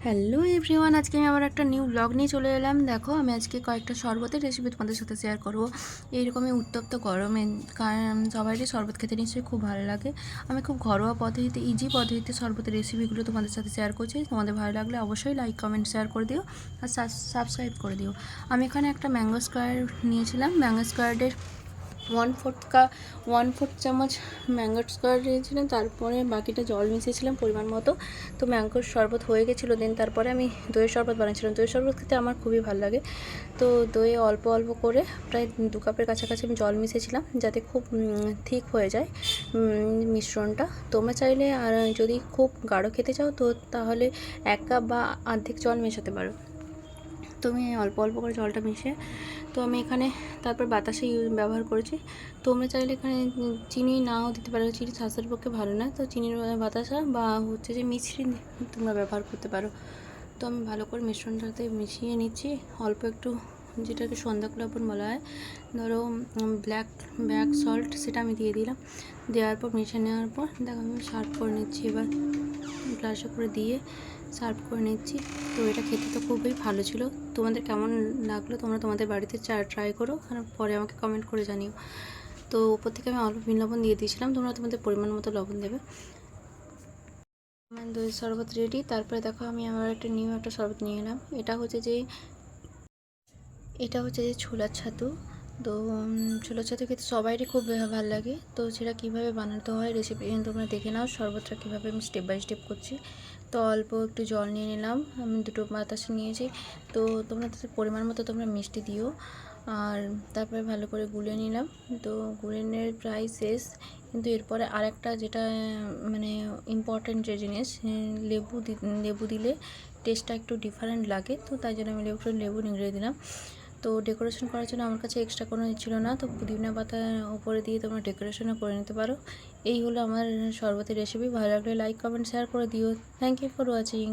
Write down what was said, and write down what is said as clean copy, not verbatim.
Hello everyone, আজকে আমি আবার একটা নিউ ব্লগ নিয়ে চলে এলাম। দেখো, আমি আজকে কয়েকটা শরবতের রেসিপি তোমাদের সাথে শেয়ার করবো। এইরকমই উত্তপ্ত গরমে কারণ সবারই শরবত খেতে নিশ্চয়ই খুব ভালো লাগে। আমি খুব ঘরোয়া পদ্ধতিতে, ইজি পদ্ধতিতে শরবতের রেসিপিগুলো তোমাদের সাথে শেয়ার করছি। তোমাদের ভালো লাগলে অবশ্যই লাইক, কমেন্ট, শেয়ার করে দিও আর সাবস্ক্রাইব করে দিও। আমি এখানে একটা ম্যাঙ্গো স্কোয়ার নিয়েছিলাম। ম্যাঙ্গো স্কোয়ারের 1/4 চামচ ম্যাঙ্গো স্কোয়ার দিয়েছিলাম, তারপরে বাকিটা জল মিশিয়েছিলাম পরিমাণ মতো। তো ম্যাঙ্গোর শরবত হয়ে গেছিলো। দেন তারপরে আমি দইয়ের শরবত বানিয়েছিলাম। দইয়ের শরবত খেতে আমার খুবই ভালো লাগে। তো দইয়ে অল্প অল্প করে প্রায় 2 কাপের কাছাকাছি আমি জল মিশিয়েছিলাম, যাতে খুব ঠিক হয়ে যায় মিশ্রণটা। তোমরা চাইলে আর যদি খুব গাঢ় খেতে চাও তো তাহলে 1 কাপ বা অর্ধেক জল মেশাতে পারো। তো আমি অল্প অল্প করে জলটা মিশিয়ে, তো আমি এখানে তারপর বাতাসা ব্যবহার করেছি। তোমরা চাইলে এখানে চিনি নাও দিতে পারো, চিনি স্বাস্থ্যের পক্ষে ভালো না। তো চিনির বাতাসা বা হচ্ছে যে মিছরি তোমরা ব্যবহার করতে পারো। তো আমি ভালো করে মিশ্রণটাতে মিশিয়ে নিচ্ছি। অল্প একটু, যেটাকে সন্ধ্যা লবণ বলা হয়, ধরো ব্ল্যাক সল্ট, সেটা আমি দিয়ে দিলাম। দেওয়ার পর মিশিয়ে নেওয়ার পর দেখো আমি সার্ভ করে নিচ্ছি। এবার গ্লাসে করে দিয়ে সার্ভ করে নিচ্ছি। তো এটা খেতে তো খুবই ভালো ছিল। তোমাদের কেমন লাগলো তোমরা তোমাদের বাড়িতে ট্রাই করো আর পরে আমাকে কমেন্ট করে জানিও। তো উপর থেকে আমি অল্প বিন লবণ দিয়ে দিয়েছিলাম, তোমরা তোমাদের পরিমাণ মতো লবণ দেবে। আমার দই শরবত রেডি। তারপরে দেখো আমি আবার একটা নিউ একটা শরবত নিয়ে এলাম। এটা হচ্ছে যে ছোলার ছাতু। তো ছোলার ছাতু খেতে সবারই খুব ভালো লাগে। তো সেটা কীভাবে বানাতে হয় রেসিপি তোমরা দেখে নাও। শরবতটা কীভাবে আমি স্টেপ বাই স্টেপ করছি। তো অল্প একটু জল নিয়ে নিলাম, আমি 2টো বাতাসা নিয়েছি। তো তোমরা তাদের পরিমাণ মতো তোমরা মিষ্টি দিও। আর তারপরে ভালো করে গুলে নিলাম। তো গুলেনের প্রায় শেষ, কিন্তু এরপরে আরেকটা যেটা মানে ইম্পর্ট্যান্ট যে জিনিস, লেবু দিলে টেস্টটা একটু ডিফারেন্ট লাগে। তো তাই জন্য আমি লেবু নিংড়ে দিলাম। তো ডেকোরেশন করার জন্য আমার কাছে এক্সট্রা কোনো ছিল না। তো পুদিনা পাতা উপরে দিয়ে তোমরা ডেকোরেশনও করে নিতে পারো। এই হলো আমার শরবতের রেসিপি। ভালো লাগলে লাইক, কমেন্ট, শেয়ার করে দিও। Thank you for watching.